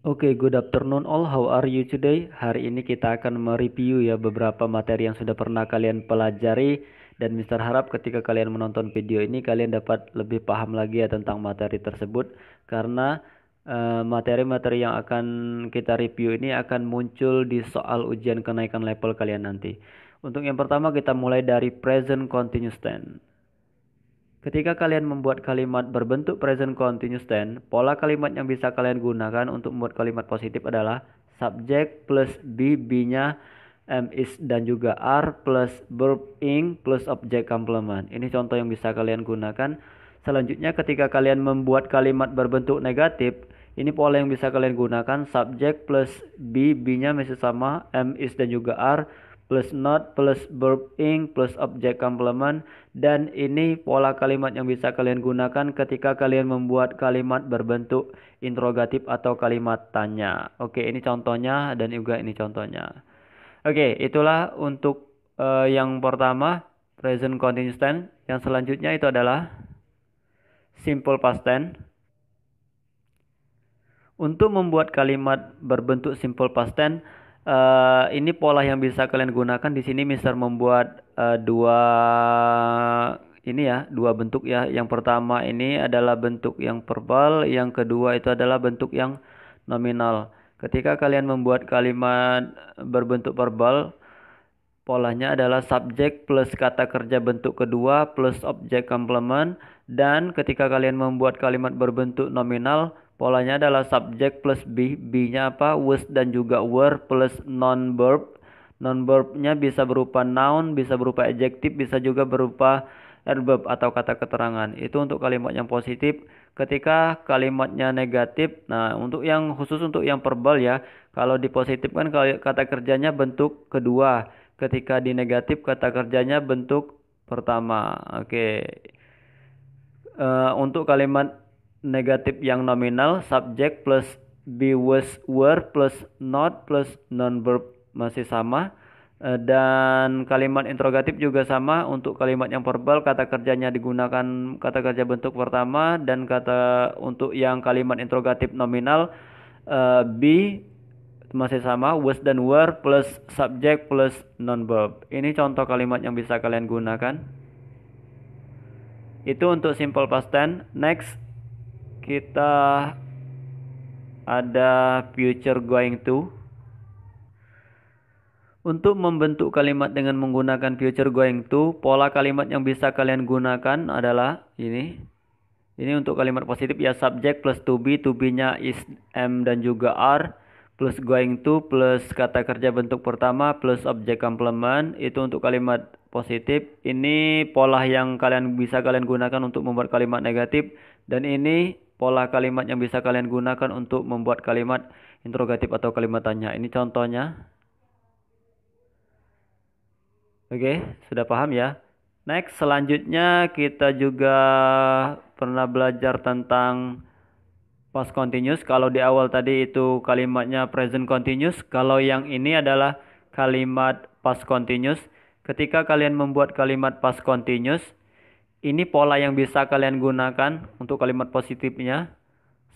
Oke, good afternoon all. How are you today? Hari ini kita akan mereview ya beberapa materi yang sudah pernah kalian pelajari dan Mister harap ketika kalian menonton video ini kalian dapat lebih paham lagi ya tentang materi tersebut karena materi-materi yang akan kita review ini akan muncul di soal ujian kenaikan level kalian nanti. Untuk yang pertama kita mulai dari present continuous tense. Ketika kalian membuat kalimat berbentuk present continuous tense, pola kalimat yang bisa kalian gunakan untuk membuat kalimat positif adalah subject plus be, be-nya am, is, dan juga are plus verb ing plus object complement. Ini contoh yang bisa kalian gunakan. Selanjutnya ketika kalian membuat kalimat berbentuk negatif, ini pola yang bisa kalian gunakan subject plus be, be-nya masih sama, am, is, dan juga are plus not plus verb ing plus object complement, dan ini pola kalimat yang bisa kalian gunakan ketika kalian membuat kalimat berbentuk interrogatif atau kalimat tanya. Oke, ini contohnya dan juga ini contohnya. Oke, itulah untuk yang pertama present continuous tense. Yang selanjutnya itu adalah simple past tense. Untuk membuat kalimat berbentuk simple past tense, ini pola yang bisa kalian gunakan. Di sini Mister membuat dua bentuk ya. Yang pertama ini adalah bentuk yang verbal, yang kedua itu adalah bentuk yang nominal. Ketika kalian membuat kalimat berbentuk verbal, polanya adalah subjek plus kata kerja bentuk kedua plus objek complement, dan ketika kalian membuat kalimat berbentuk nominal, polanya adalah subjek plus be, be-nya apa? Was dan juga were plus non-verb. Non-verbnya bisa berupa noun, bisa berupa adjektif, bisa juga berupa adverb atau kata keterangan. Itu untuk kalimat yang positif. Ketika kalimatnya negatif, nah untuk yang khusus untuk yang verbal ya, kalau di positif kan kata kerjanya bentuk kedua. Ketika di negatif kata kerjanya bentuk pertama. Oke. Untuk kalimat negatif yang nominal, subject plus be, was, were plus not plus non-verb masih sama. Dan kalimat interrogatif juga sama. Untuk kalimat yang verbal kata kerjanya digunakan kata kerja bentuk pertama, dan untuk yang kalimat interrogatif nominal be masih sama, was dan were plus subject plus non-verb. Ini contoh kalimat yang bisa kalian gunakan. Itu untuk simple past tense. Next, kita ada future going to. Untuk membentuk kalimat dengan menggunakan future going to, pola kalimat yang bisa kalian gunakan adalah ini. Ini untuk kalimat positif ya, subject plus to be-nya is, am, dan juga are, plus going to plus kata kerja bentuk pertama plus objek complement. Itu untuk kalimat positif. Ini pola yang bisa kalian gunakan untuk membuat kalimat negatif, dan ini pola kalimat yang bisa kalian gunakan untuk membuat kalimat interrogatif atau kalimat tanya. Ini contohnya. Oke, sudah paham ya? Next, selanjutnya kita juga pernah belajar tentang past continuous. Kalau di awal tadi itu kalimatnya present continuous. Kalau yang ini adalah kalimat past continuous. Ketika kalian membuat kalimat past continuous, ini pola yang bisa kalian gunakan untuk kalimat positifnya.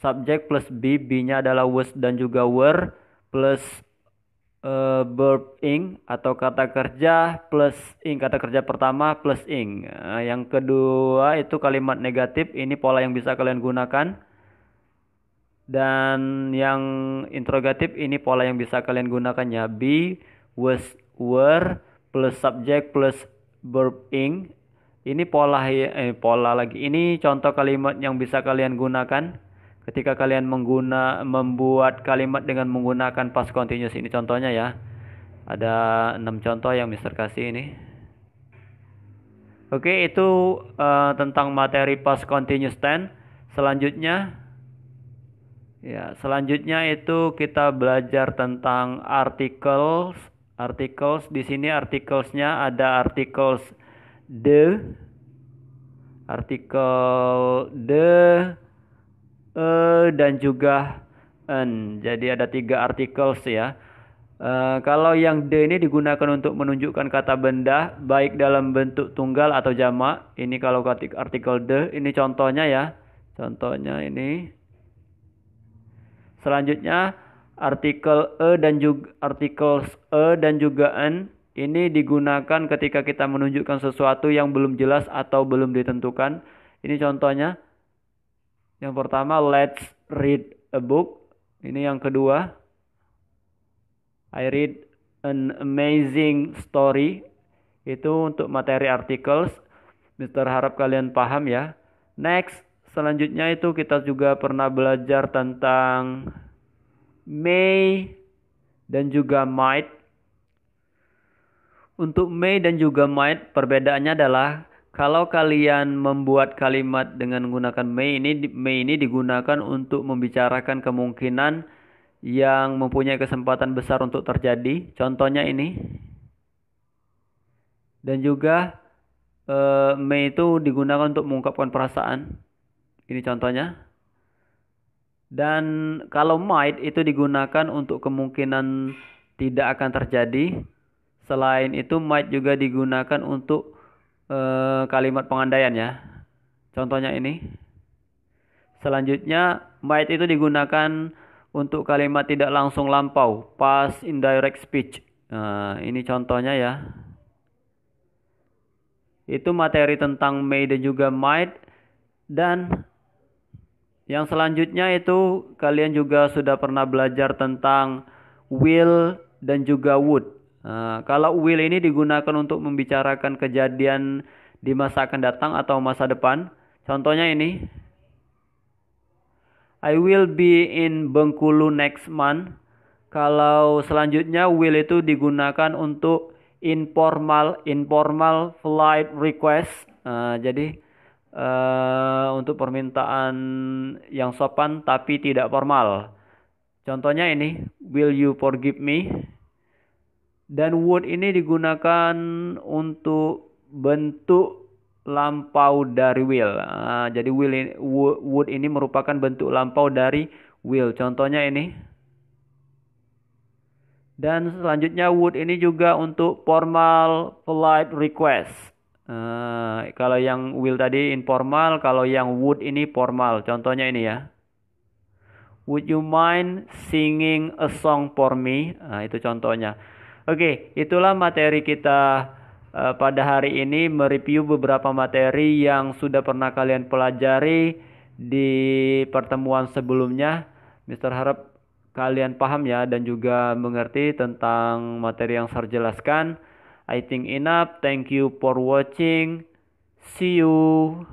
Subject plus be, be-nya adalah was dan juga were plus verb ing atau kata kerja plus ing, kata kerja pertama plus ing. Yang kedua itu kalimat negatif. Ini pola yang bisa kalian gunakan. Dan yang interrogatif ini pola yang bisa kalian gunakan ya, be, was, were plus subject plus verb ing. Ini pola lagi. Ini contoh kalimat yang bisa kalian gunakan ketika kalian membuat kalimat dengan menggunakan past continuous. Ini contohnya ya. Ada 6 contoh yang Mister kasih ini. Oke, itu tentang materi past continuous tense. Selanjutnya itu kita belajar tentang articles. Articles di sini artiklesnya ada articles artikel dan juga en. Jadi ada 3 articles ya. Kalau yang D ini digunakan untuk menunjukkan kata benda baik dalam bentuk tunggal atau jamak. Ini kalau artikel D, ini contohnya ya. Contohnya ini. Selanjutnya artikel articles dan juga an ini digunakan ketika kita menunjukkan sesuatu yang belum jelas atau belum ditentukan. Ini contohnya. Yang pertama, let's read a book. Ini yang kedua, I read an amazing story. Itu untuk materi articles. Mister harap kalian paham ya. Next, selanjutnya itu kita juga pernah belajar tentang may dan juga might. Untuk may dan juga might, perbedaannya adalah kalau kalian membuat kalimat dengan menggunakan may ini digunakan untuk membicarakan kemungkinan yang mempunyai kesempatan besar untuk terjadi. Contohnya ini. Dan juga may itu digunakan untuk mengungkapkan perasaan. Ini contohnya. Dan kalau might itu digunakan untuk kemungkinan tidak akan terjadi. Selain itu might juga digunakan untuk kalimat pengandaian ya. Contohnya ini. Selanjutnya might itu digunakan untuk kalimat tidak langsung lampau, past indirect speech. Nah, ini contohnya ya. Itu materi tentang may dan juga might. Dan yang selanjutnya itu kalian juga sudah pernah belajar tentang will dan juga would. Nah, kalau will ini digunakan untuk membicarakan kejadian di masa akan datang atau masa depan. Contohnya ini. I will be in Bengkulu next month. Kalau selanjutnya will itu digunakan untuk informal flight request. Jadi untuk permintaan yang sopan tapi tidak formal. Contohnya ini, will you forgive me? Dan would ini digunakan untuk bentuk lampau dari will. Jadi would ini merupakan bentuk lampau dari will. Contohnya ini. Dan selanjutnya would ini juga untuk formal polite request. Kalau yang will tadi informal, kalau yang would ini formal. Contohnya ini ya. Would you mind singing a song for me? Itu contohnya. Oke, itulah materi kita pada hari ini, mereview beberapa materi yang sudah pernah kalian pelajari di pertemuan sebelumnya. Mister harap kalian paham ya dan juga mengerti tentang materi yang saya jelaskan. I think enough. Thank you for watching. See you.